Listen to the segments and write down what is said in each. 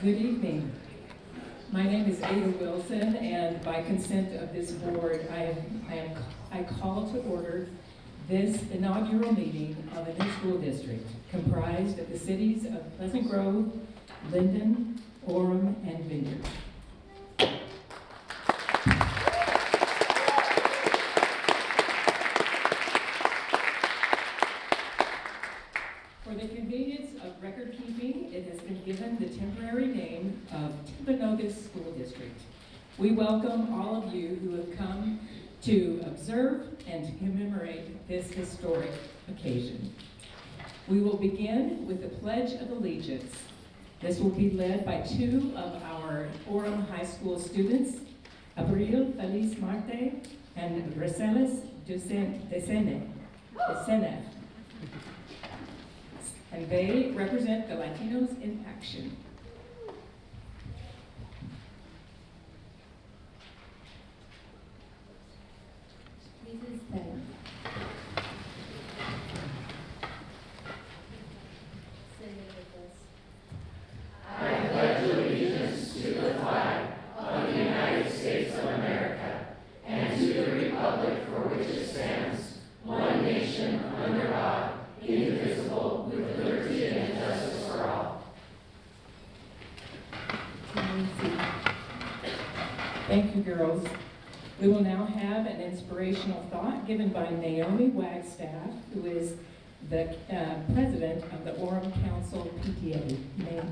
Good evening. My name is Ada Wilson, and by consent of this board, I call to order this inaugural meeting of a new school district comprised of the cities of Pleasant Grove, Linden, Orem, and Vineyard. For the convenience of record keeping, it has been given the temporary name of Timpanogos School District. We welcome all of you who have come to observe and to commemorate this historic occasion. We will begin with the Pledge of Allegiance. This will be led by two of our Orem High School students, Abril Feliz Marte and Receles Decene. And they represent the Latinos in action. Please stand. Say it with us. I pledge allegiance to the flag of the United States of America and to the republic for which it stands, one nation under God, indivisible, with liberty and justice for all. Thank you, girls. We will now have an inspirational thought given by Naomi Wagstaff, who is the president of the Orem Council PTA.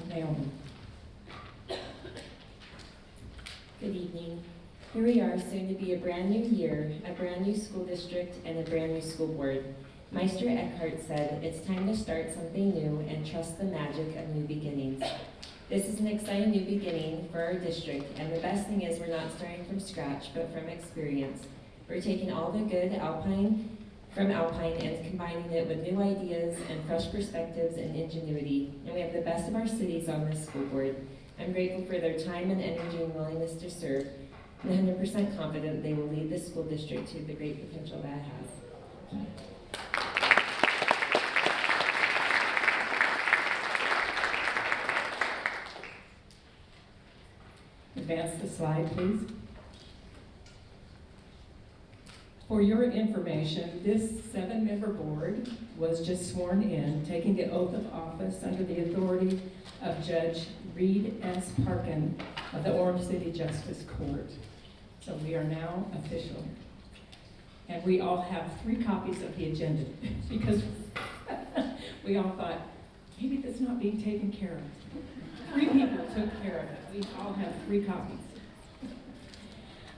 Naomi. Good evening. Here we are, soon to be a brand new year, a brand new school district, and a brand new school board. Meister Eckhart said, "It's time to start something new and trust the magic of new beginnings." This is an exciting new beginning for our district, and the best thing is we're not starting from scratch, but from experience. We're taking all the good from Alpine and combining it with new ideas and fresh perspectives and ingenuity, and we have the best of our cities on this school board. I'm grateful for their time and energy and willingness to serve, and 100% confident they will lead this school district to the great potential that it has. Advance the slide, please. For your information, this 7-member board was just sworn in, taking the oath of office under the authority of Judge Reed S. Parkin of the Orem City Justice Court. So we are now official. And we all have 3 copies of the agenda because we all thought, maybe that's not being taken care of. 3 people took care of it. We all have 3 copies.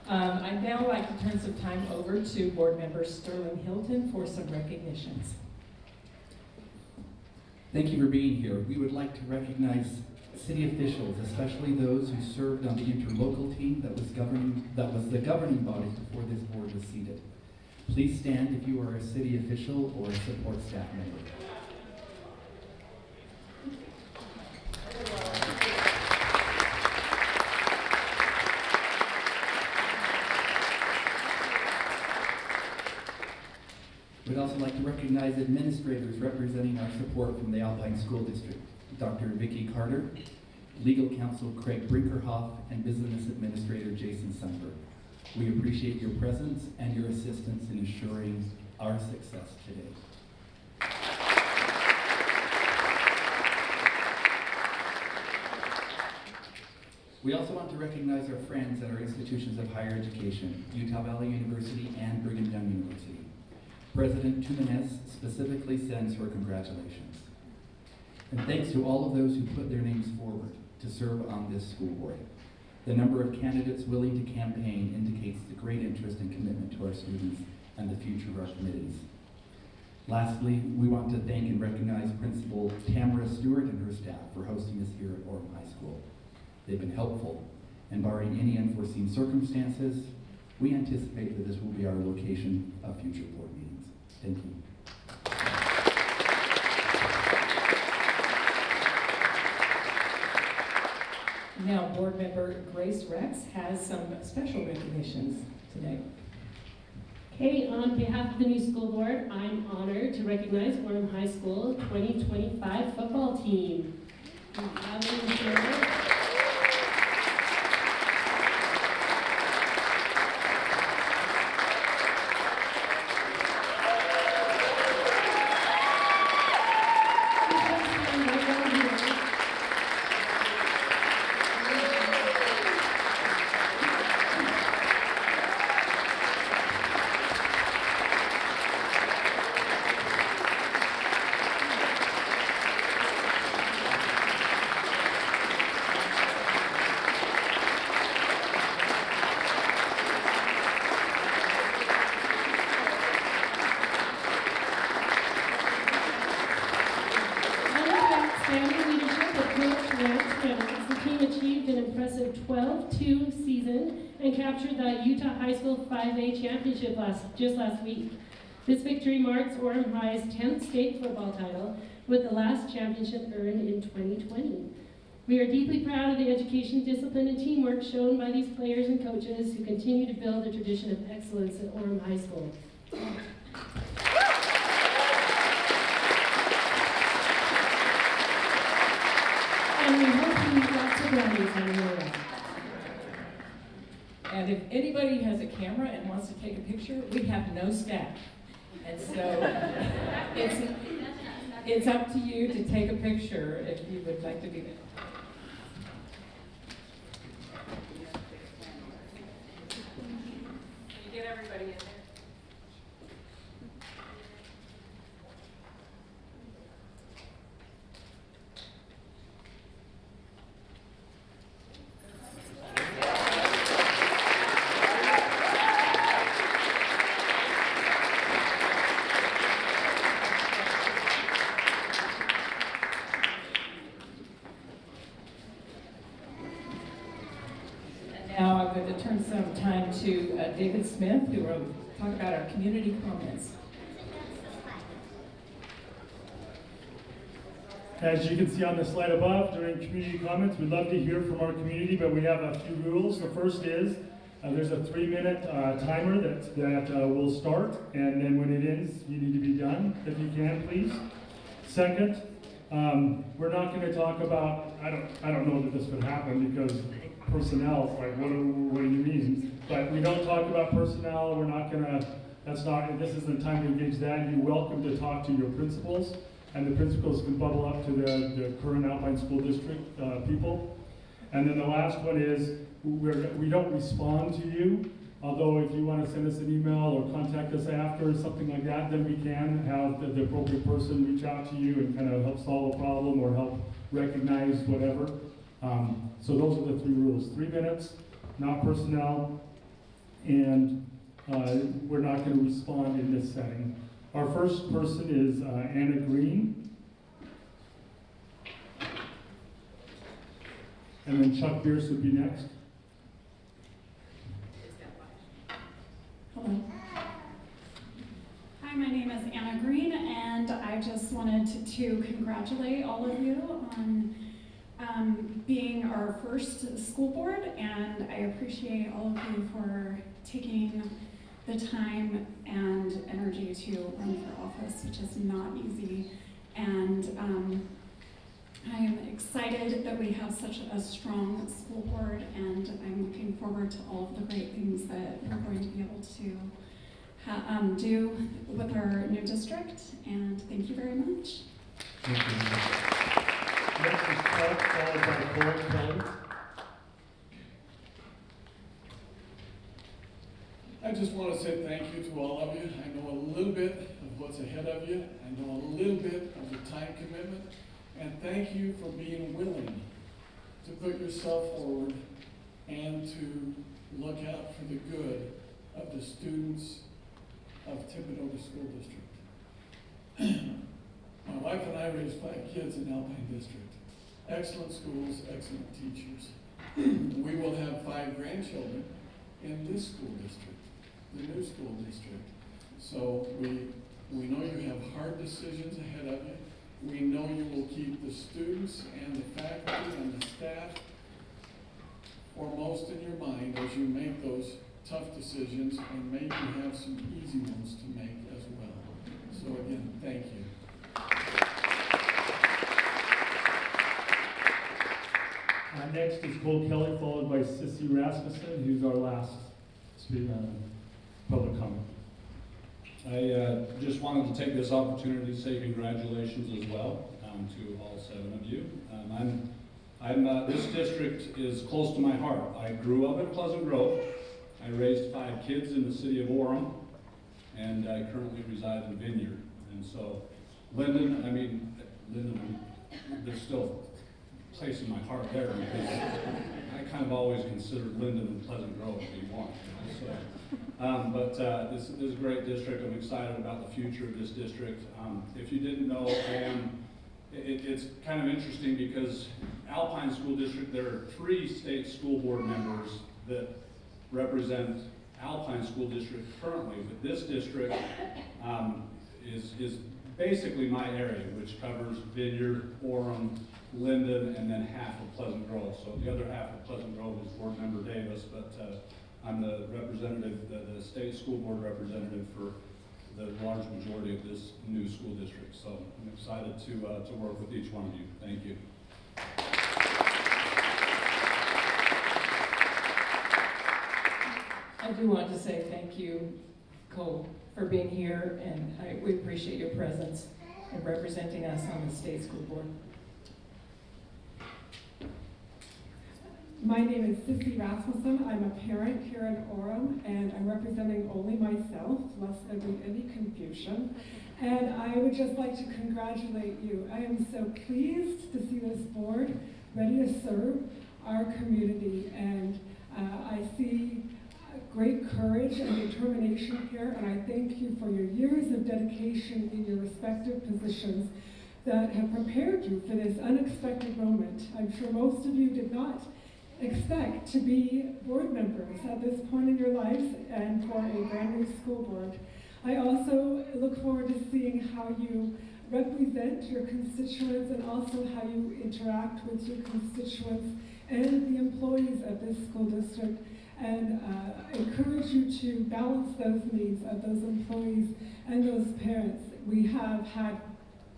I'd now like to turn some time over to board member Sterling Hilton for some recognitions. Thank you for being here. We would like to recognize city officials, especially those who served on the interlocal team that was the governing body before this board was seated. Please stand if you are a city official or a support staff member. We'd also like to recognize administrators representing our support from the Alpine School District, Dr. Vicki Carter, Legal Counsel Craig Brinkerhoff, and Business Administrator Jason Sunberg. We appreciate your presence and your assistance in ensuring our success today. We also want to recognize our friends at our institutions of higher education, Utah Valley University and Brigham Young University. President Tumanes specifically sends her congratulations. And thanks to all of those who put their names forward to serve on this school board. The number of candidates willing to campaign indicates the great interest and commitment to our students and the future of our committees. Lastly, we want to thank and recognize Principal Tamara Stewart and her staff for hosting us here at Orem High School. They've been helpful, and barring any unforeseen circumstances, we anticipate that this will be our location of future board meetings. Thank you. Now, board member Grace Rex has some special recognitions today. Okay, on behalf of the new school board, I'm honored to recognize Orem High School 2025 football team. athletics, the team achieved an impressive 12-2 season and captured the Utah High School 5A championship just last week. This victory marks Orem High's 10th state football title, with the last championship earned in 2020. We are deeply proud of the education, discipline, and teamwork shown by these players and coaches who continue to build a tradition of excellence at Orem High School. And we hope you lots of brownies on your way. And if anybody has a camera and wants to take a picture, we have no staff. And so it's up to you to take a picture if you would like to do that. Can you get everybody in there? Now I'm going to turn some time to David Smith, who will talk about our community comments. As you can see on the slide above, during community comments, we'd love to hear from our community, but we have a few rules. The first is there's a 3-minute timer that will start, and then when it ends, you need to be done, if you can, please. Second, we're not going to talk about, I don't know that this would happen because personnel, like what do you mean? But we don't talk about personnel. We're not going to, this isn't the time to engage that. You're welcome to talk to your principals, and the principals can bubble up to the current Alpine School District people. And then the last one is, we don't respond to you, although if you want to send us an email or contact us after, something like that, then we can have the appropriate person reach out to you and kind of help solve a problem or help recognize whatever. So those are the 3 rules. 3 minutes, not personnel, and we're not going to respond in this setting. Our first person is Anna Green. And then Chuck Bierce would be next. Hello. Hi, my name is Anna Green, and I just wanted to congratulate all of you on being our first school board, and I appreciate all of you for taking the time and energy to run for office, which is not easy. And I am excited that we have such a strong school board, and I'm looking forward to all of the great things that we're going to be able to do with our new district, and thank you very much. Thank you. Next is Chuck, followed by Cole Kelly. I just want to say thank you to all of you. I know a little bit of what's ahead of you. I know a little bit of the time commitment. And thank you for being willing to put yourself forward and to look out for the good of the students of Timpanogos School District. My wife and I raised 5 kids in Alpine District. Excellent schools, excellent teachers. We will have 5 grandchildren in this school district, the new school district. So we know you have hard decisions ahead of you. We know you will keep the students and the faculty and the staff foremost in your mind as you make those tough decisions, and maybe have some easy ones to make as well. So again, thank you. Next is Cole Kelly, followed by Sissy Rasmussen, who's our last public comment. I just wanted to take this opportunity to say congratulations as well to all 7 of you. This district is close to my heart. I grew up in Pleasant Grove. I raised 5 kids in the city of Orem, and I currently reside in Vineyard. And so, Linden, there's still a place in my heart there because I kind of always considered Linden and Pleasant Grove to be one. But this is a great district. I'm excited about the future of this district. If you didn't know, I am it's kind of interesting because Alpine School District, there are 3 state school board members that represent Alpine School District currently, but this district is basically my area, which covers Vineyard, Orem, Linden, and then half of Pleasant Grove. So the other half of Pleasant Grove is Board Member Davis, but I'm the representative, the state school board representative for the large majority of this new school district. So I'm excited to work with each one of you. Thank you. I do want to say thank you, Cole, for being here, and we appreciate your presence and representing us on the state school board. My name is Sissy Rasmussen. I'm a parent here in Orem, and I'm representing only myself, lest there be any confusion. And I would just like to congratulate you. I am so pleased to see this board ready to serve our community, and I see great courage and determination here, and I thank you for your years of dedication in your respective positions that have prepared you for this unexpected moment. I'm sure most of you did not expect to be board members at this point in your lives and for a brand new school board. I also look forward to seeing how you represent your constituents and also how you interact with your constituents and the employees of this school district, and encourage you to balance those needs of those employees and those parents. We have had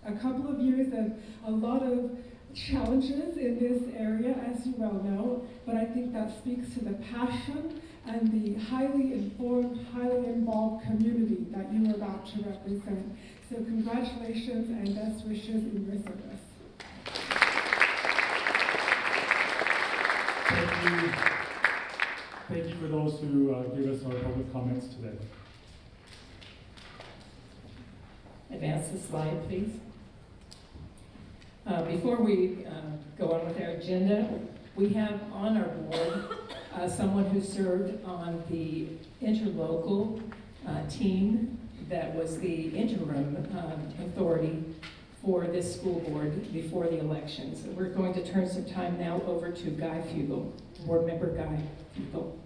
a couple of years of a lot of challenges in this area, as you well know, but I think that speaks to the passion and the highly informed, highly involved community that you are about to represent. So congratulations and best wishes in your service. Thank you. Thank you for those who gave us our public comments today. Advance the slide, please. Before we go on with our agenda, we have on our board someone who served on the interlocal team that was the interim authority for this school board before the elections. We're going to turn some time now over to Guy Fugel, Board Member Guy Fugel.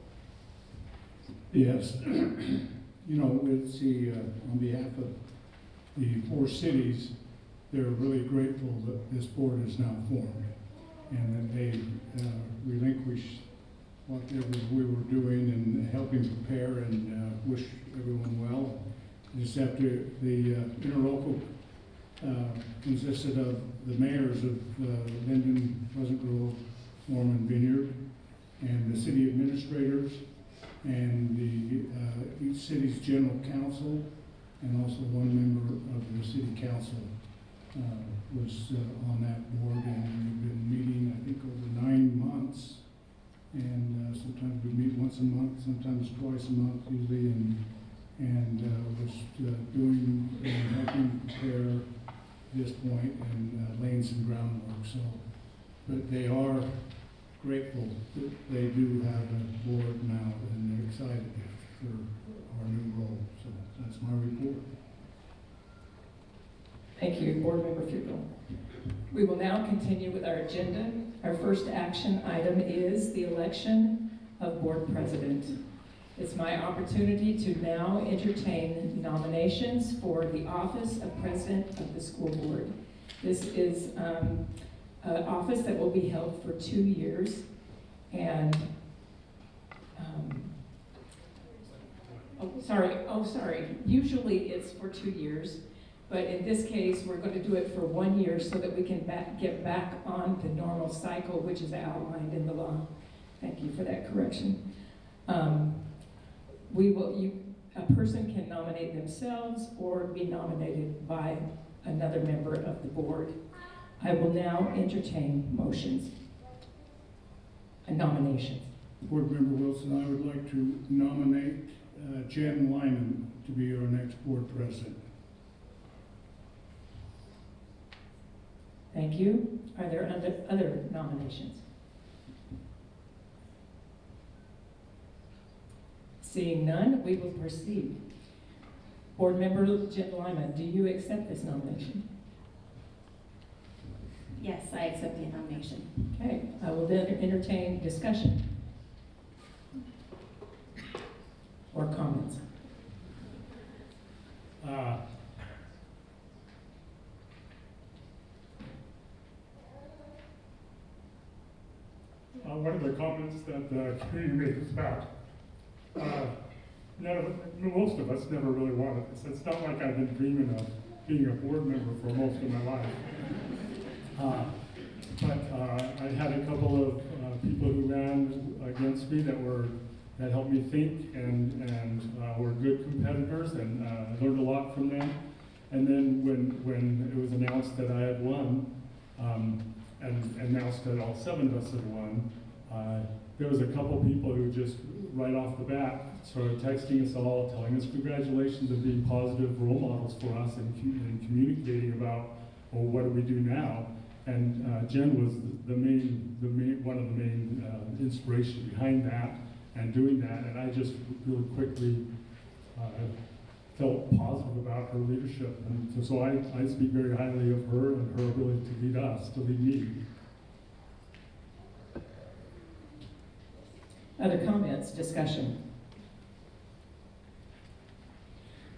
Yes, you know, it's on behalf of the 4 cities, they're really grateful that this board is now formed and that they relinquished whatever we were doing and helping prepare and wish everyone well. Just after the interlocal consisted of the mayors of Linden, Pleasant Grove, Orem, Vineyard, and the city administrators, and each city's general council, and also one member of the city council was on that board, and we've been meeting, I think, over 9 months, and sometimes we meet once a month, sometimes twice a month usually, and was doing and helping prepare this point and laying some groundwork. So, but they are grateful that they do have a board now, and they're excited for our new role. So that's my report. Thank you, Board Member Fugel. We will now continue with our agenda. Our first action item is the election of board president. It's my opportunity to now entertain nominations for the office of president of the school board. This is an office that will be held for 2 years, and usually it's for 2 years, but in this case we're going to do it for 1 year so that we can get back on the normal cycle, which is outlined in the law. Thank you for that correction. A person can nominate themselves or be nominated by another member of the board. I will now entertain motions and nominations. Board Member Wilson, I would like to nominate Jen Lyman to be our next board president. Thank you. Are there other nominations? Seeing none, we will proceed. Board Member Jen Lyman, do you accept this nomination? Yes, I accept the nomination. Okay, I will then entertain discussion or comments. One of the comments that the community made was about, most of us never really wanted this. It's not like I've been dreaming of being a board member for most of my life. But I had a couple of people who ran against me that helped me think and were good competitors, and I learned a lot from them. And then when it was announced that I had won, and announced that all 7 of us had won, there was a couple people who just right off the bat started texting us all, telling us congratulations and being positive role models for us and communicating about, well, what do we do now? And Jen was one of the main inspiration behind that and doing that. And I just really quickly felt positive about her leadership. And so I speak very highly of her and her ability to lead us, to lead me. Other comments, discussion?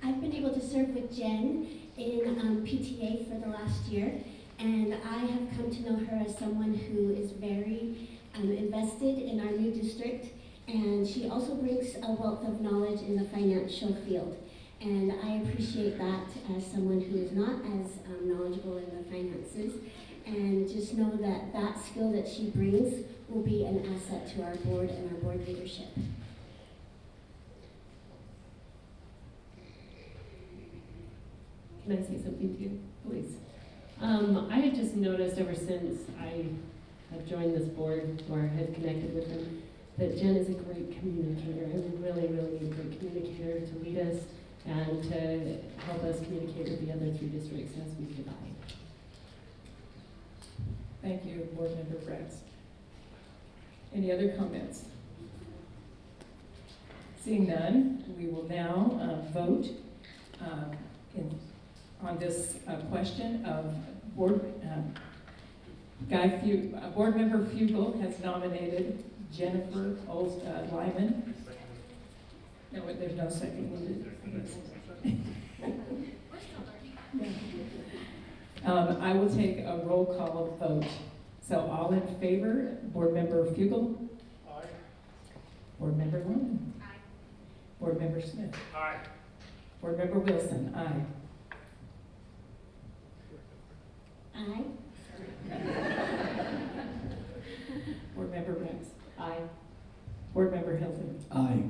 I've been able to serve with Jen in PTA for the last year, and I have come to know her as someone who is very invested in our new district, and she also brings a wealth of knowledge in the financial field. And I appreciate that as someone who is not as knowledgeable in the finances, and just know that that skill that she brings will be an asset to our board and our board leadership. Can I say something to you, please? I have just noticed ever since I have joined this board or had connected with them that Jen is a great communicator, and really, really a great communicator to lead us and to help us communicate with the other 3 districts as we divide. Thank you, Board Member Bratz. Any other comments? Seeing none, we will now vote on this question of Board Member Fugel has nominated Jennifer Lyman. No, there's no second needed. I will take a roll call vote. So all in favor, Board Member Fugel? Aye. Board Member Lyman? Aye. Board Member Smith? Aye. Board Member Wilson? Aye. Aye. Board Member Rex? Aye. Board Member Hilton? Aye.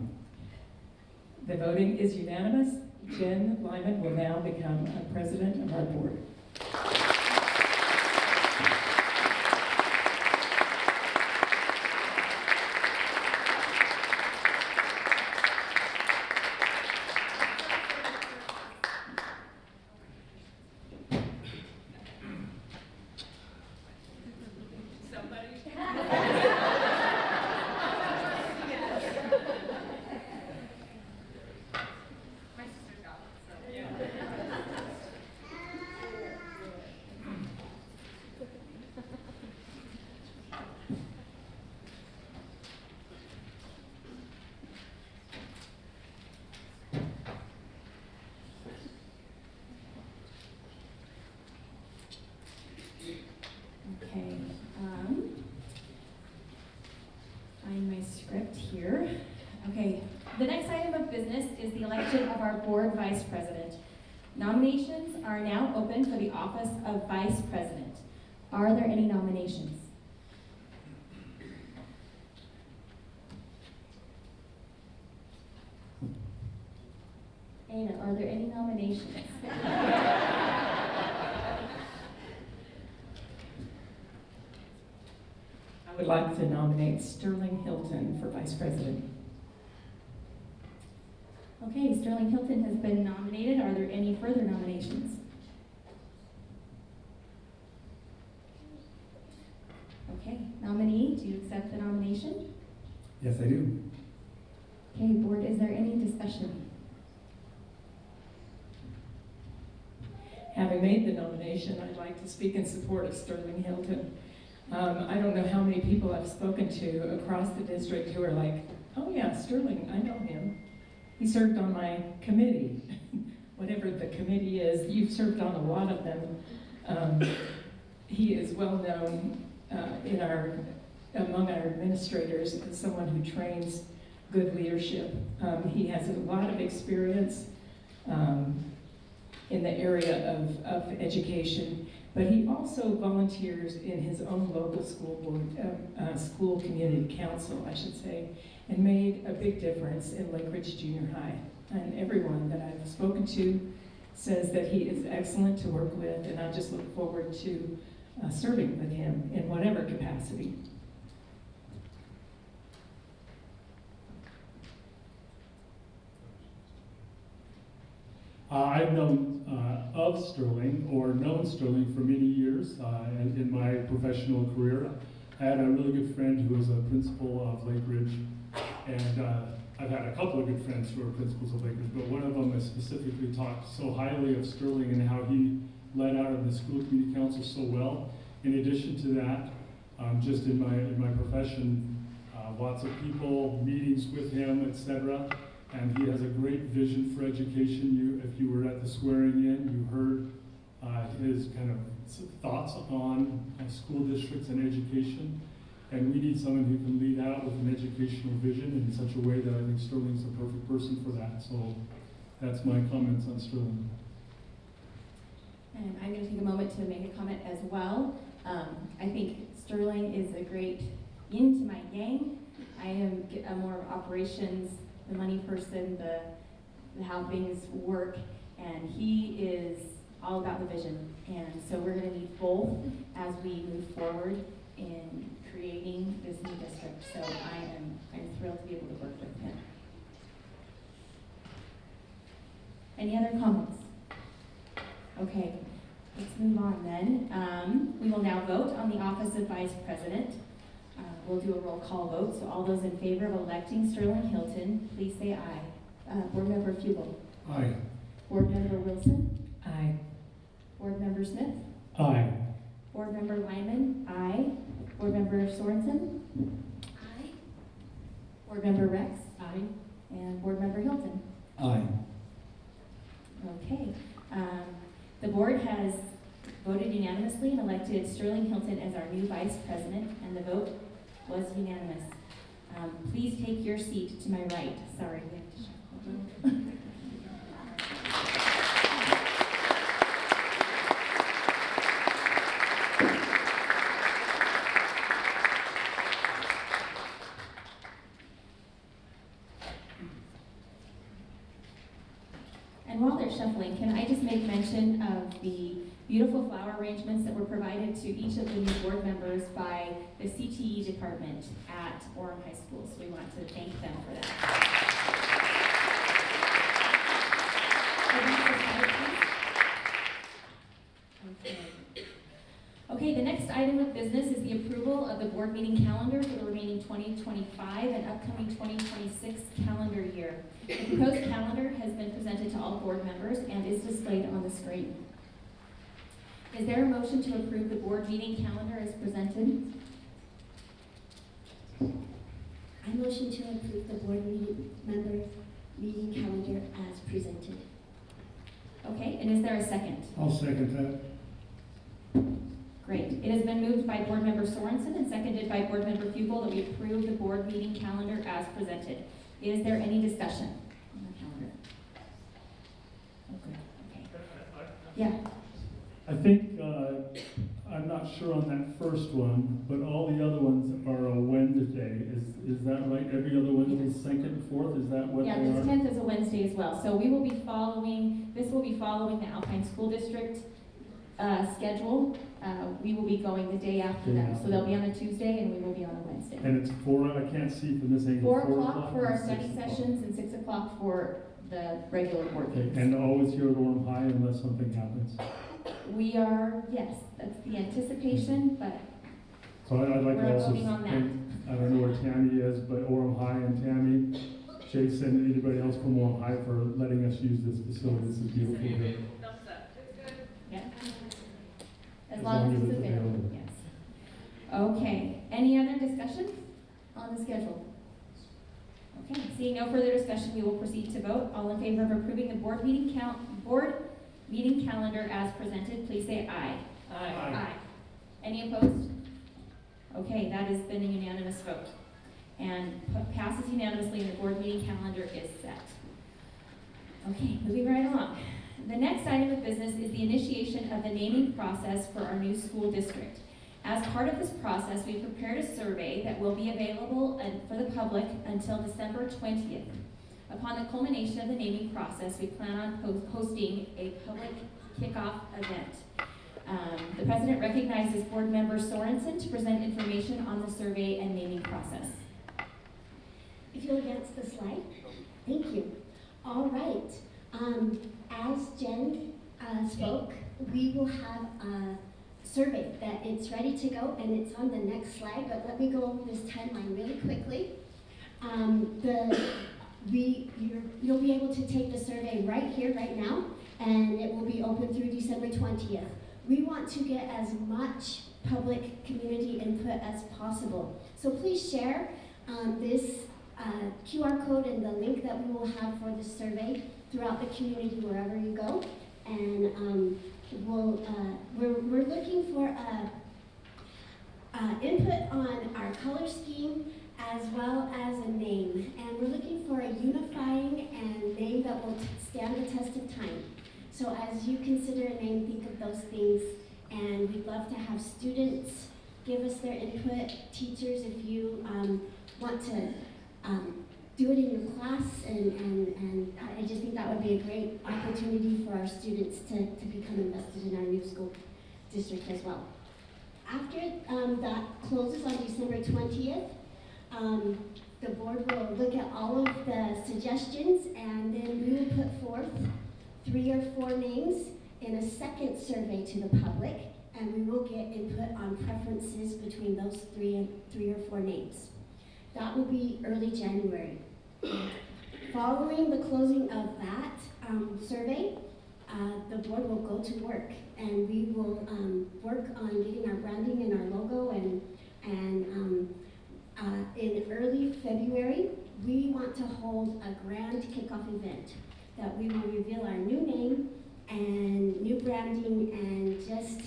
The voting is unanimous. Jen Lyman will now become president of our board. Okay, find my script here. Okay, the next item of business is the election of our board vice president. Nominations are now open for the office of vice president. Are there any nominations? Ada, are there any nominations? I would like to nominate Sterling Hilton for vice president. Okay, Sterling Hilton has been nominated. Are there any further nominations? Okay, nominee, do you accept the nomination? Yes, I do. Okay, board, is there any discussion? Having made the nomination, I'd like to speak in support of Sterling Hilton. I don't know how many people I've spoken to across the district who are like, oh yeah, Sterling, I know him. He served on my committee. Whatever the committee is, you've served on a lot of them. He is well known among our administrators as someone who trains good leadership. He has a lot of experience in the area of education, but he also volunteers in his own local school board, school community council, I should say, and made a big difference in Lake Ridge Junior High. And everyone that I've spoken to says that he is excellent to work with, and I just look forward to serving with him in whatever capacity. I've known of Sterling, or known Sterling for many years in my professional career. I had a really good friend who was a principal of Lake Ridge, and I've had a couple of good friends who are principals of Lake Ridge, but one of them has specifically talked so highly of Sterling and how he led out of the school community council so well. In addition to that, just in my profession, lots of people, meetings with him, etc. And he has a great vision for education. If you were at the swearing in, you heard his kind of thoughts on school districts and education. And we need someone who can lead out with an educational vision in such a way that I think Sterling's the perfect person for that. So that's my comments on Sterling. And I'm going to take a moment to make a comment as well. I think Sterling is a great yin to my yang. I am a more operations, the money person, the how things work, and he is all about the vision. And so we're going to need both as we move forward in creating this new district. So I'm thrilled to be able to work with him. Any other comments? Okay, let's move on then. We will now vote on the office of Vice President. We'll do a roll call vote. So all those in favor of electing Sterling Hilton, please say aye. Board Member Fugel. Aye. Board Member Wilson. Aye. Board Member Smith. Aye. Board Member Lyman. Aye. Board Member Sorensen. Aye. Board Member Rex. Aye. And Board Member Hilton. Aye. Okay. The board has voted unanimously and elected Sterling Hilton as our new vice president, and the vote was unanimous. Please take your seat to my right. Sorry, we have to shuffle. And while they're shuffling, can I just make mention of the beautiful flower arrangements that were provided to each of the new board members by the CTE department at Orem High School. So we want to thank them for that. Okay, the next item of business is the approval of the board meeting calendar for the remaining 2025 and upcoming 2026 calendar year. The proposed calendar has been presented to all board members and is displayed on the screen. Is there a motion to approve the board meeting calendar as presented? I motion to approve the board meeting calendar as presented. Okay, and is there a second? I'll second that. Great. It has been moved by Board Member Sorensen and seconded by Board Member Fugel that we approve the board meeting calendar as presented. Is there any discussion on the calendar? Okay. Yeah. I think, I'm not sure on that first one, but all the other ones are a Wednesday. Is that right? Every other Wednesday, second, fourth, is that what they Yeah, are? this 10th is a Wednesday as well. So we will be following, this will be following the Alpine School District schedule. We will be going the day after them. So they'll be on a Tuesday and we will be on a Wednesday. And it's 4, I can't see from this angle. 4 o'clock for our and study 6 o'clock. sessions and 6 o'clock for the regular board Okay, meetings. and always here at Orem High unless something happens. We are, yes, that's the anticipation, but So I'd like we're to also voting on that. thank, I don't know where Tammy is, but Orem High and Tammy, Jason, and anybody else from Orem High for letting us use this facility. This is beautiful here. Yeah, As long as it's available, yes. Okay, any other discussion on the schedule? Okay, seeing no further discussion, we will proceed to vote. All in favor of approving the board meeting calendar as presented, please say aye. Aye. Any opposed? Okay, that has been a unanimous vote. And passes unanimously, and the board meeting calendar is set. Okay, moving right along. The next item of business is the initiation of the naming process for our new school district. As part of this process, we've prepared a survey that will be available for the public until December 20th. Upon the culmination of the naming process, we plan on hosting a public kickoff event. The president recognizes board member Sorensen to present information on the survey and naming process. If you'll advance the slide. Thank you. All right. As Jen spoke, we will have a survey that it's ready to go, and it's on the next slide, but let me go over this timeline really quickly. You'll be able to take the survey right here, right now, and it will be open through December 20th. We want to get as much public community input as possible. So please share this QR code and the link that we will have for this survey throughout the community wherever you go. And we're looking for input on our color scheme as well as a name. And we're looking for a unifying and name that will stand the test of time. So as you consider a name, think of those things. And we'd love to have students give us their input, teachers if you want to do it in your class, and I just think that would be a great opportunity for our students to become invested in our new school district as well. After that closes on December 20th, the board will look at all of the suggestions, and then we will put forth 3 or 4 names in a second survey to the public, and we will get input on preferences between those 3 or 4 names. That will be early January. Following the closing of that survey, the board will go to work, and we will work on getting our branding and our logo, and in early February, we want to hold a grand kickoff event that we will reveal our new name and new branding, and just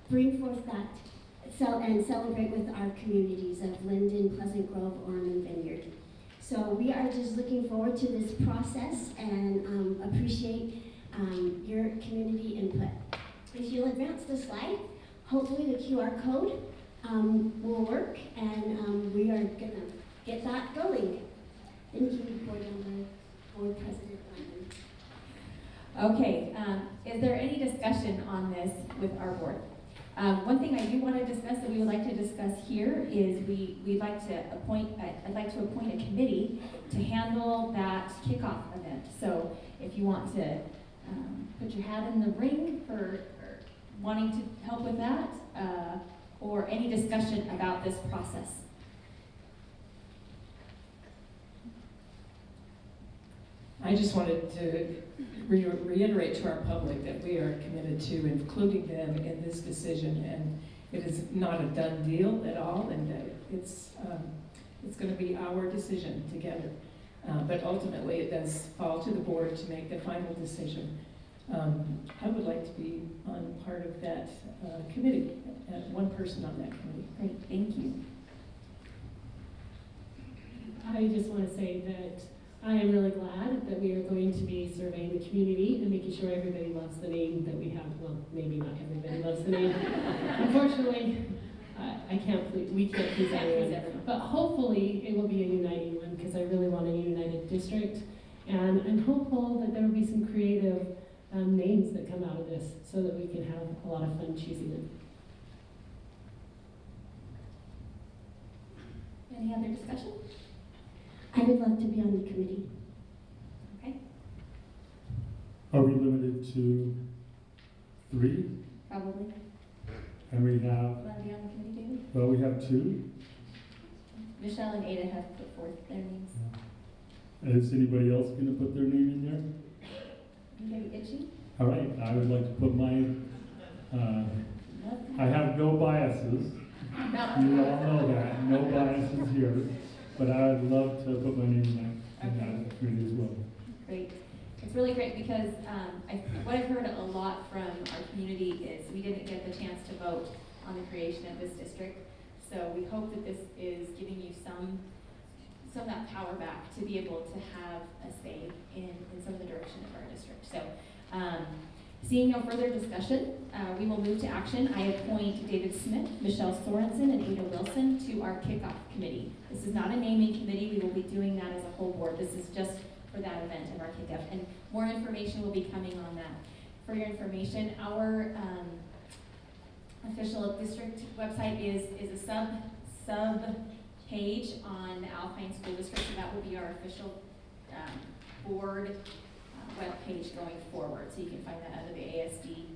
bring forth that and celebrate with our communities of Linden, Pleasant Grove, Orem, and Vineyard. So we are just looking forward to this process and appreciate your community input. If you'll advance the slide, hopefully the QR code will work, and we are gonna get that going. Thank you, Board President Lyman. Okay, is there any discussion on this with our board? One thing I do want to discuss that we would like to discuss here is I'd like to appoint a committee to handle that kickoff event. So if you want to put your hat in the ring for wanting to help with that, or any discussion about this process. I just wanted to reiterate to our public that we are committed to including them in this decision, and it is not a done deal at all, and it's going to be our decision together. But ultimately, it does fall to the board to make the final decision. I would like to be on part of that committee, one person on that committee. Great, thank you. I just want to say that I am really glad that we are going to be surveying the community and making sure everybody loves the name that we have. Well, maybe not everybody loves the name. Unfortunately, we can't please everyone. But hopefully it will be a uniting one, because I really want a united district. And I'm hopeful that there will be some creative names that come out of this, so that we can have a lot of fun choosing them. Any other discussion? I would love to be on the committee. Okay. Are we limited to 3? Probably. And we have, Want to be on the committee, David? well, we have 2. Michelle and Ada have put forth their names. Is anybody else going to put their name in there? Anybody itchy? All right, I would like to put my I have no biases. You all know that, no biases here. But I would love to put my name in that committee as well. Great. It's really great because what I've heard a lot from our community is we didn't get the chance to vote on the creation of this district. So we hope that this is giving you some of that power back to be able to have a say in some of the direction of our district. So seeing no further discussion, we will move to action. I appoint David Smith, Michelle Sorensen, and Ada Wilson to our kickoff committee. This is not a naming committee. We will be doing that as a whole board. This is just for that event of our kickoff. And more information will be coming on that. For your information, our official district website is a sub page on the Alpine School District, so that will be our official board web page going forward. So you can find that under the ASD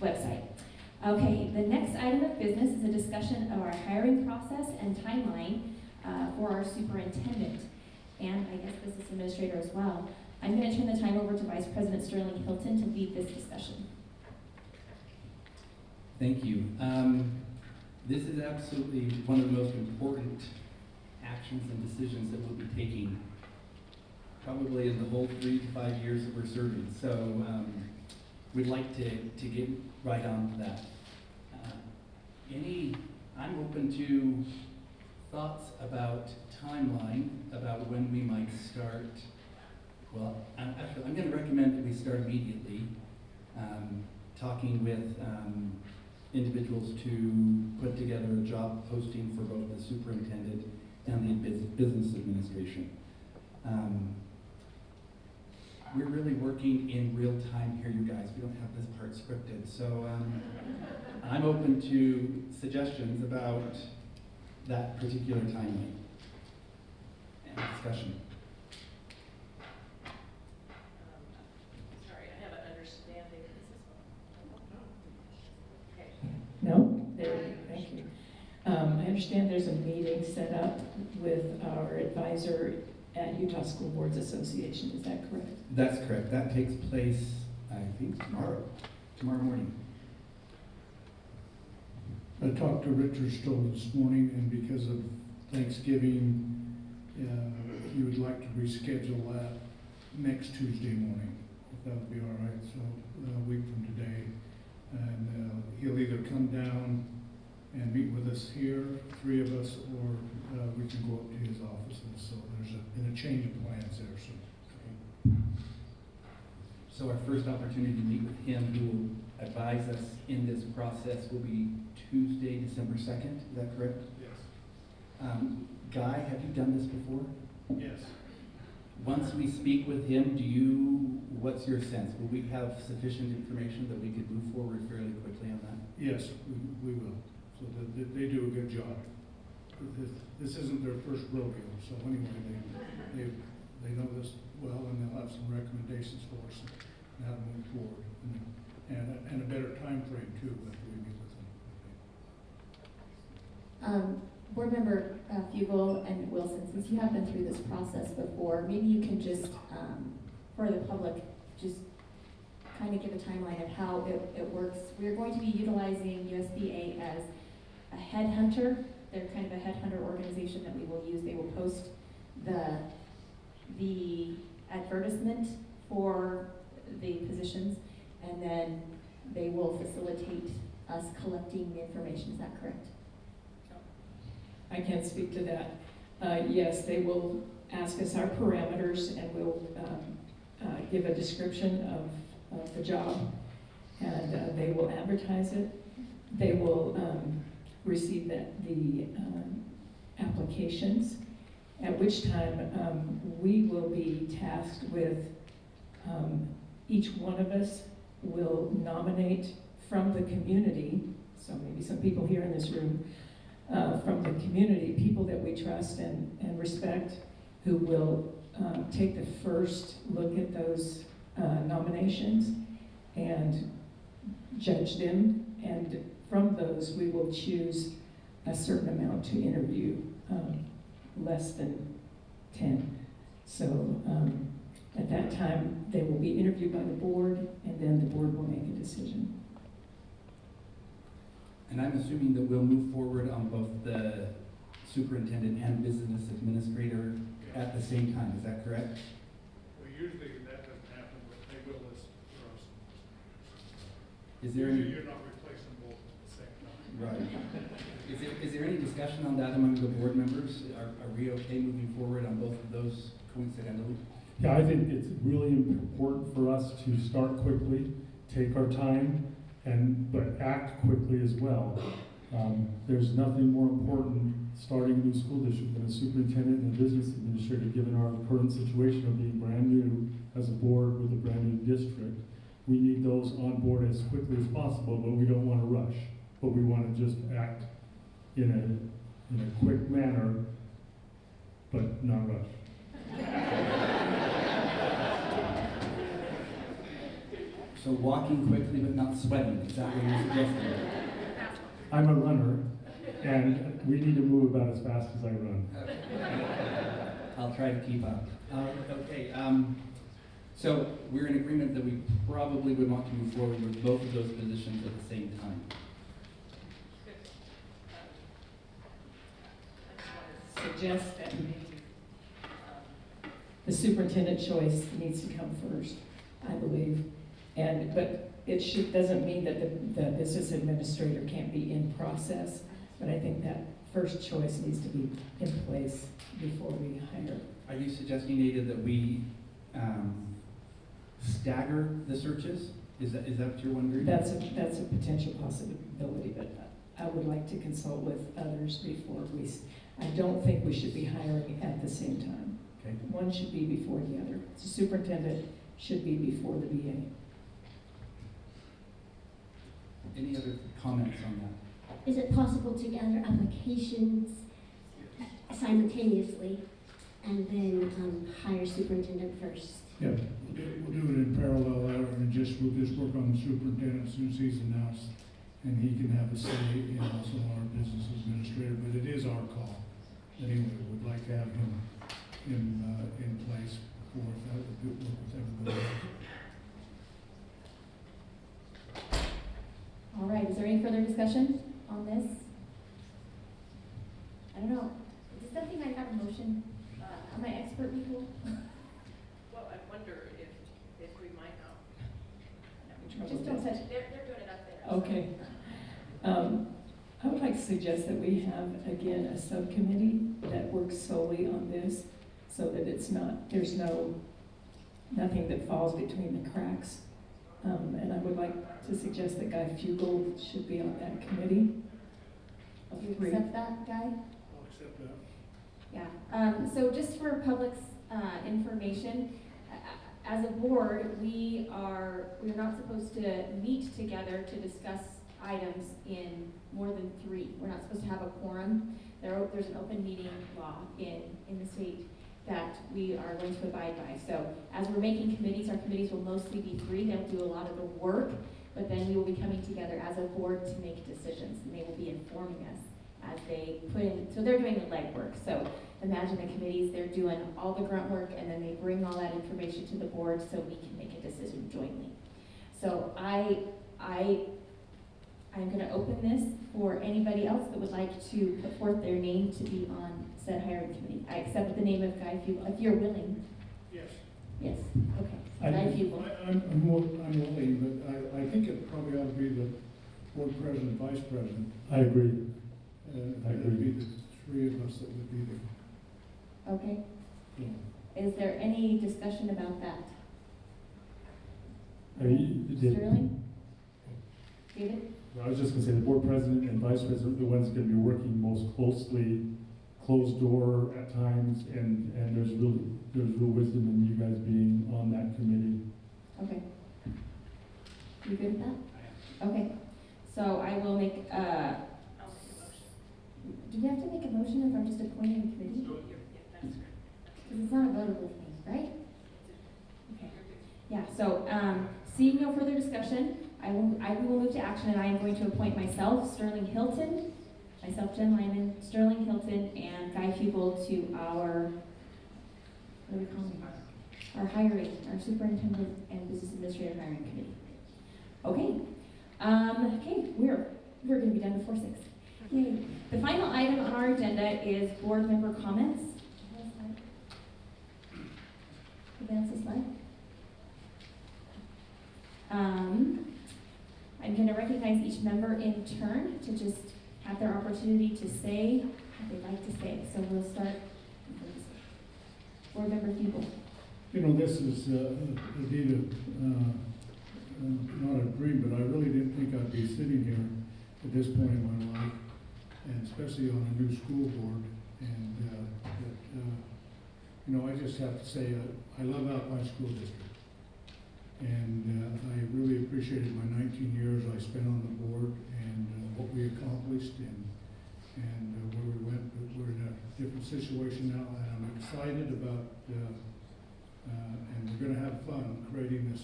website. Okay, the next item of business is a discussion of our hiring process and timeline for our superintendent, and I guess business administrator as well. I'm going to turn the time over to Vice President Sterling Hilton to lead this discussion. Thank you. This is absolutely one of the most important actions and decisions that we'll be taking probably in the whole 3 to 5 years that we're serving. So we'd like to get right on to that. I'm open to thoughts about timeline, about when we might start. Well, actually, I'm going to recommend that we start immediately, talking with individuals to put together a job posting for both the superintendent and the business administration. We're really working in real time here, you guys. We don't have this part scripted. So I'm open to suggestions about that particular timeline and discussion. Sorry, I have an understanding. Okay. No? There, thank you. I understand there's a meeting set up with our advisor at Utah School Boards Association. Is that correct? That's correct. That takes place, I think, tomorrow morning. I talked to Richard Stoll this morning, and because of Thanksgiving, he would like to reschedule that next Tuesday morning, if that would be all right, so a week from today. And he'll either come down and meet with us here, 3 of us, or we can go up to his offices. So there's been a change of plans there. So our first opportunity to meet with him, who will advise us in this process, will be Tuesday, December 2nd. Is that correct? Yes. Guy, have you done this before? Yes. Once we speak with him, what's your sense? Will we have sufficient information that we could move forward fairly quickly on that? Yes, we will. So they do a good job. This isn't their first rodeo, so anyway, they know this well, and they'll have some recommendations for us and how to move forward, and a better time frame too after we meet with them. Board Member Fugel and Wilson, since you have been through this process before, maybe you can just, for the public, just kind of give a timeline of how it works. We're going to be utilizing USBA as a headhunter. They're kind of a headhunter organization that we will use. They will post the advertisement for the positions, and then they will facilitate us collecting the information. Is that correct? I can't speak to that. Yes, they will ask us our parameters, and we'll give a description of the job, and they will advertise it. They will receive the applications, at which time we will be tasked with, each one of us will nominate from the community, so maybe some people here in this room, from the community, people that we trust and respect, who will take the first look at those nominations and judge them, and from those we will choose a certain amount to interview, less than 10. So At that time, they will be interviewed by the board, and then the board will make a decision. And I'm assuming that we'll move forward on both the superintendent and business administrator at the same time, is that correct? Well, usually that doesn't happen, but they will listen for us. Is there Usually any, you're not replacing both at the same time. right. Is there any discussion on that among the board members? Are we okay moving forward on both of those coincidentally? Yeah, I think it's really important for us to start quickly, take our time, but act quickly as well. There's nothing more important starting a new school district than a superintendent and a business administrator, given our current situation of being brand new as a board with a brand new district. We need those on board as quickly as possible, but we don't want to rush. But we want to just act in a quick manner, but not rush. So walking quickly but not sweating, is that what you're suggesting? I'm a runner, and we need to move about as fast as I run. I'll try to keep up. Okay, so we're in agreement that we probably would want to move forward with both of those positions at the same time. Suggest that maybe the superintendent choice needs to come first, I believe. But it doesn't mean that the business administrator can't be in process, but I think that first choice needs to be in place before we hire. Are you suggesting, Ada, that we stagger the searches? Is that what you're wondering? That's a potential possibility, but I would like to consult with others before I don't think we should be hiring at the same time. Okay. One should be before the other. The superintendent should be before the BA. Any other comments on that? Is it possible to gather applications simultaneously and then hire superintendent first? Yeah, we'll do it in parallel there, and we'll just work on the superintendent as soon as he's announced, and he can have a say in also our business administrator, but it is our call. Anyway, we'd like to have him in place before that would work with everybody else. All right, is there any further discussion on this? I don't know, is this something I have a motion? Am I expert people? Well, I wonder if we might not. Just don't touch. They're doing it up there. Okay. I would like to suggest that we have, again, a subcommittee that works solely on this so that there's nothing that falls between the cracks. And I would like to suggest that Guy Fugel should be on that committee. Do you accept that, Guy? I'll accept that. Yeah, so just for public's information, as a board, we're not supposed to meet together to discuss items in more than 3. We're not supposed to have a quorum. There's an open meeting law in the state that we are going to abide by. So as we're making committees, our committees will mostly be 3. They'll do a lot of the work, but then we will be coming together as a board to make decisions, and they will be informing us as they put in, so they're doing the legwork. So imagine the committees, they're doing all the grunt work, and then they bring all that information to the board so we can make a decision jointly. So I'm going to open this for anybody else that would like to put forth their name to be on said hiring committee. I accept the name of Guy Fugel, if you're willing. Yes. Yes, okay. Guy Fugel. I'm willing, but I think it probably ought to be the board president, vice president. I agree. I agree. It would be the 3 of us that would be there. Okay. Yeah. Is there any discussion about that? Sterling? David? I was just going to say the board president and vice president are the ones going to be working most closely, closed door at times, and there's real wisdom in you guys being on that committee. Okay. You good with that? Okay. So I will make, do we have to make a motion if I'm just appointing a committee? Because it's not a votable thing, right? Okay. Yeah, so seeing no further discussion, I will move to action, and I am going to appoint myself, Sterling Hilton, Jen Lyman, Sterling Hilton, and Guy Fugel to our, what do we call him? our hiring, our superintendent and business administrator hiring committee. Okay. Okay, we're going to be done before 6. Yay. The final item on our agenda is board member comments. Advance the slide. I'm going to recognize each member in turn to just have their opportunity to say what they'd like to say. So we'll start with board member Feeble. You know, this is indeed not a dream, but I really didn't think I'd be sitting here at this point in my life, and especially on a new school board. And you know, I just have to say I love Alpine School District, and I really appreciated my 19 years I spent on the board and what we accomplished and where we went. But we're in a different situation now, and I'm excited about and we're going to have fun creating this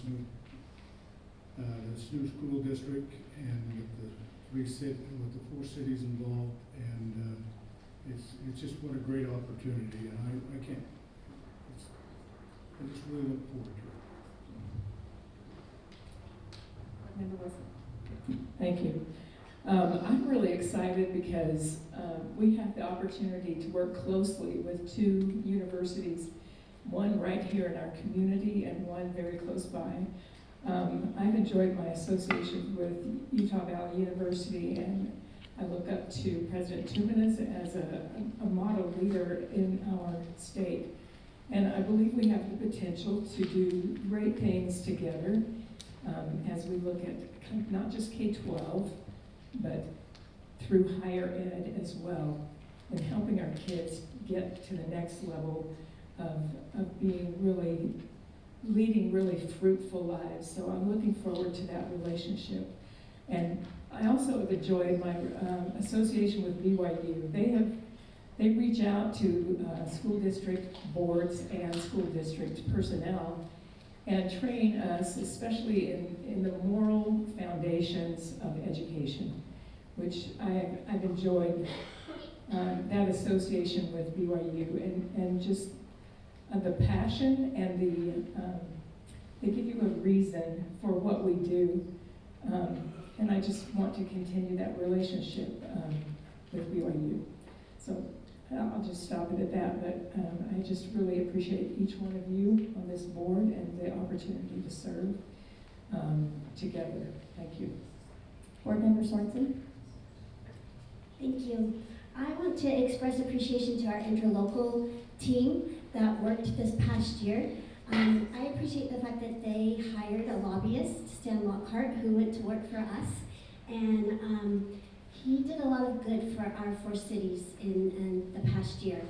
new school district, and with the 4 cities involved, and it's just what a great opportunity, and I just really look forward to it. Member Wilson. Thank you. I'm really excited because we have the opportunity to work closely with 2 universities, one right here in our community and one very close by. I've enjoyed my association with Utah Valley University, and I look up to President Timpanogos as a model leader in our state. And I believe we have the potential to do great things together as we look at kind of not just K-12, but through higher ed as well, and helping our kids get to the next level of being leading really fruitful lives. So I'm looking forward to that relationship. And I also have enjoyed my association with BYU. They reach out to school district boards and school district personnel and train us, especially in the moral foundations of education, which I've enjoyed that association with BYU, and just the passion and they give you a reason for what we do, and I just want to continue that relationship with BYU. So I'll just stop it at that, but I just really appreciate each one of you on this board and the opportunity to serve together. Thank you. Board Member Swanson. Thank you. I want to express appreciation to our interlocal team that worked this past year. I appreciate the fact that they hired a lobbyist, Stan Lockhart, who went to work for us, and he did a lot of good for our 4 cities in the past year.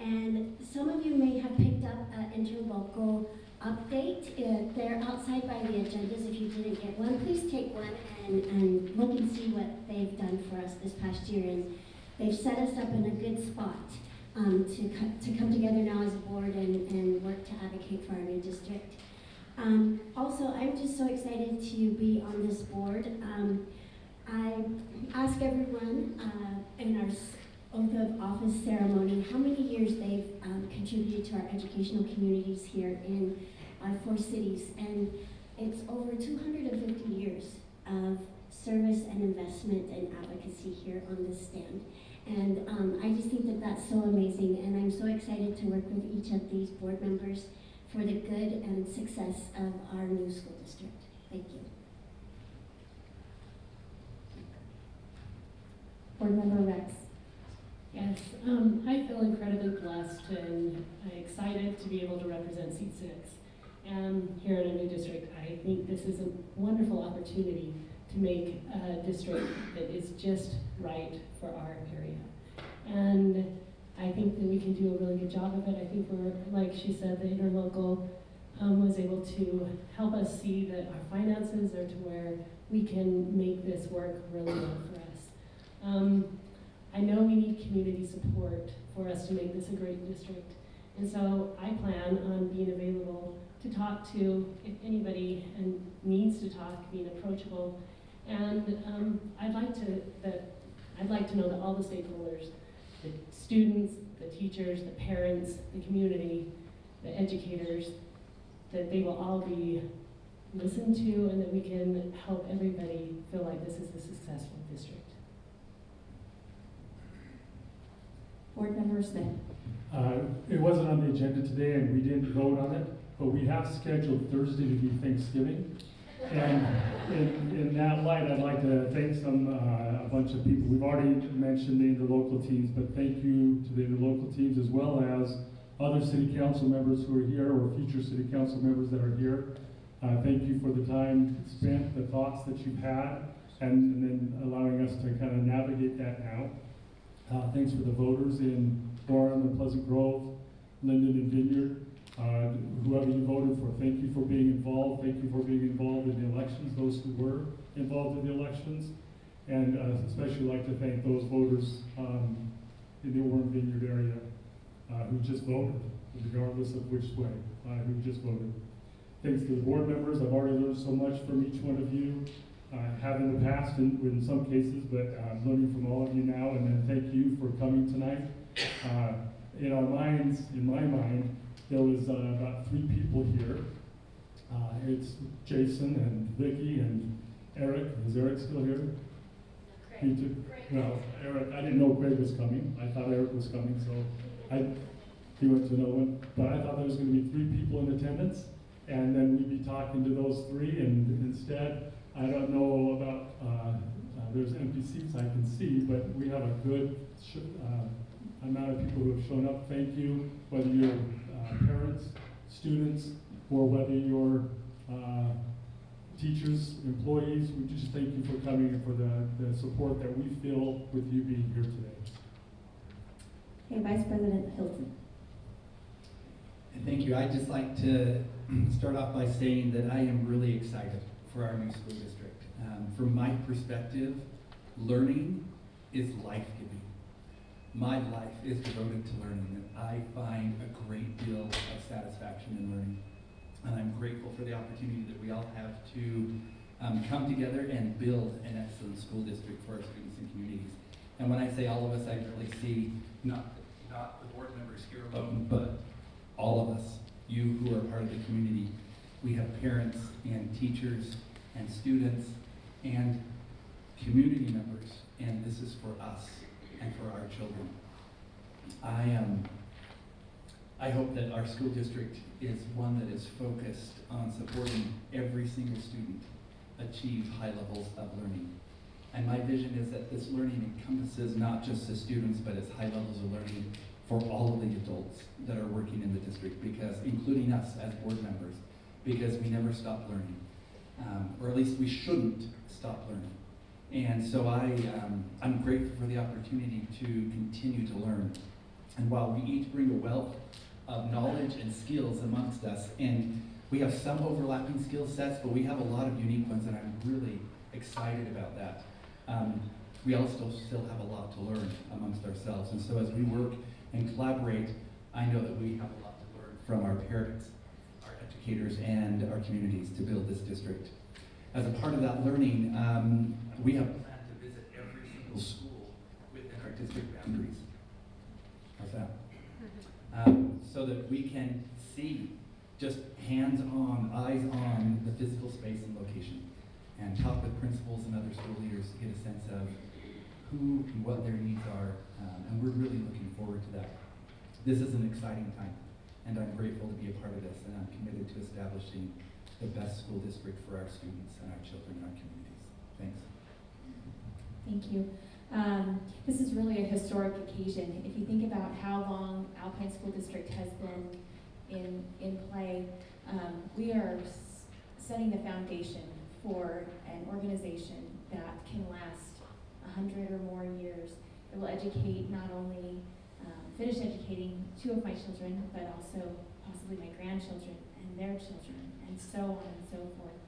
And some of you may have picked up an interlocal update. They're outside by the agendas. If you didn't get one, please take one and look and see what they've done for us this past year. And they've set us up in a good spot to come together now as a board and work to advocate for our new district. Also, I'm just so excited to be on this board. I ask everyone in our oath of office ceremony how many years they've contributed to our educational communities here in our 4 cities, and it's over 250 years of service and investment and advocacy here on this stand. And I just think that that's so amazing, and I'm so excited to work with each of these board members for the good and success of our new school district. Thank you. Board Member Rex. Yes, I feel incredibly blessed and excited to be able to represent Seat 6. And here in a new district, I think this is a wonderful opportunity to make a district that is just right for our area. And I think that we can do a really good job of it. I think we're, like she said, the interlocal was able to help us see that our finances are to where we can make this work really well for us. I know we need community support for us to make this a great district. And so I plan on being available to talk to if anybody and needs to talk, being approachable. And I'd like to know that all the stakeholders, the students, the teachers, the parents, the community, the educators, that they will all be listened to and that we can help everybody feel like this is a successful district. Board Member Smith. It wasn't on the agenda today and we didn't vote on it, but we have scheduled Thursday to be Thanksgiving. And in that light, I'd like to thank a bunch of people. We've already mentioned the interlocal teams, but thank you to the interlocal teams as well as other city council members who are here or future city council members that are here. Thank you for the time spent, the thoughts that you've had, and then allowing us to kind of navigate that now. Thanks for the voters in Orem and Pleasant Grove, Linden and Vineyard. Whoever you voted for, thank you for being involved. Thank you for being involved in the elections, those who were involved in the elections. And especially like to thank those voters in the Orem Vineyard area who just voted, regardless of which way, who just voted. Thanks to the board members. I've already learned so much from each one of you. Have in the past in some cases, but I'm learning from all of you now. And then thank you for coming tonight. In our minds, in my mind, there was about 3 people here. It's Jason and Vicki and Eric. Is Eric still here? Craig. Well, Eric, I didn't know Craig was coming. I thought Eric was coming, so he went to no one. But I thought there was going to be 3 people in attendance, and then we'd be talking to those 3, and instead, I don't know about, there's empty seats I can see, but we have a good amount of people who have shown up. Thank you, whether you're parents, students, or whether you're teachers, employees. We just thank you for coming and for the support that we feel with you being here today. Okay, Vice President Hilton. And thank you. I'd just like to start off by saying that I am really excited for our new school district. From my perspective, learning is life-giving. My life is devoted to learning, and I find a great deal of satisfaction in learning. And I'm grateful for the opportunity that we all have to come together and build an excellent school district for our students and communities. And when I say all of us, I really see not the board members here alone, but all of us, you who are part of the community. We have parents and teachers and students and community members, and this is for us and for our children. I hope that our school district is one that is focused on supporting every single student achieve high levels of learning. And my vision is that this learning encompasses not just the students, but it's high levels of learning for all of the adults that are working in the district, because including us as board members, because we never stop learning, or at least we shouldn't stop learning. And so I'm grateful for the opportunity to continue to learn. And while we each bring a wealth of knowledge and skills amongst us, and we have some overlapping skill sets, but we have a lot of unique ones, and I'm really excited about that. We also still have a lot to learn amongst ourselves. And so as we work and collaborate, I know that we have a lot to learn from our parents, our educators, and our communities to build this district. As a part of that learning, we have planned to visit every single school within our district boundaries. How's that? So that we can see, just hands-on, eyes-on, the physical space and location, and talk with principals and other school leaders to get a sense of who and what their needs are, and we're really looking forward to that. This is an exciting time, and I'm grateful to be a part of this, and I'm committed to establishing the best school district for our students and our children and our communities. Thanks. Thank you. This is really a historic occasion. If you think about how long Alpine School District has been in play, we are setting the foundation for an organization that can last 100 or more years. It will educate, not only finish educating 2 of my children, but also possibly my grandchildren and their children, and so on and so forth.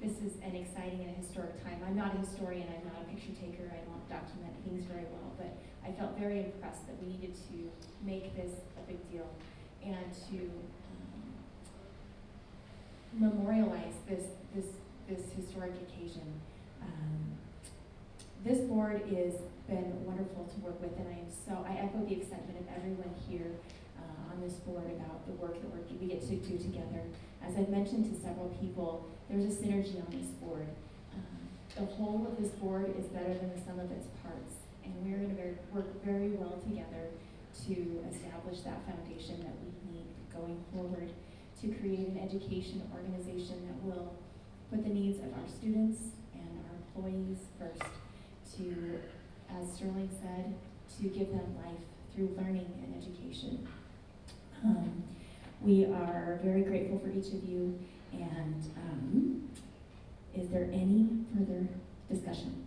This is an exciting and a historic time. I'm not a historian, I'm not a picture taker, I don't document things very well, but I felt very impressed that we needed to make this a big deal and to memorialize this historic occasion. This board has been wonderful to work with, and I echo the excitement of everyone here. on this board about the work that we get to do together. As I've mentioned to several people, there's a synergy on this board. The whole of this board is better than the sum of its parts, and we're going to work very well together to establish that foundation that we need going forward to create an education organization that will put the needs of our students and our employees first, to, as Sterling said, to give them life through learning and education. We are very grateful for each of you, and is there any further discussion?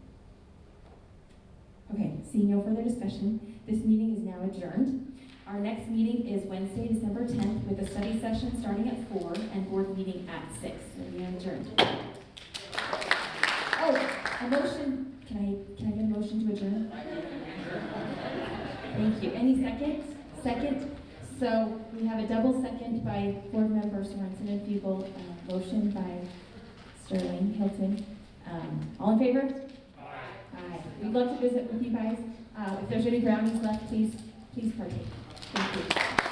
Okay, seeing no further discussion, this meeting is now adjourned. Our next meeting is Wednesday, December 10th, with a study session starting at 4 and board meeting at 6. So we are adjourned. Oh, a motion. Can I get a motion to adjourn? Thank you. Any second? Second. So we have a double second by board member Sorensen and Fugel, motion by Sterling Hilton. All in favor? Aye. We'd love to visit with you guys. If there's any brownies left, please partake. Thank you.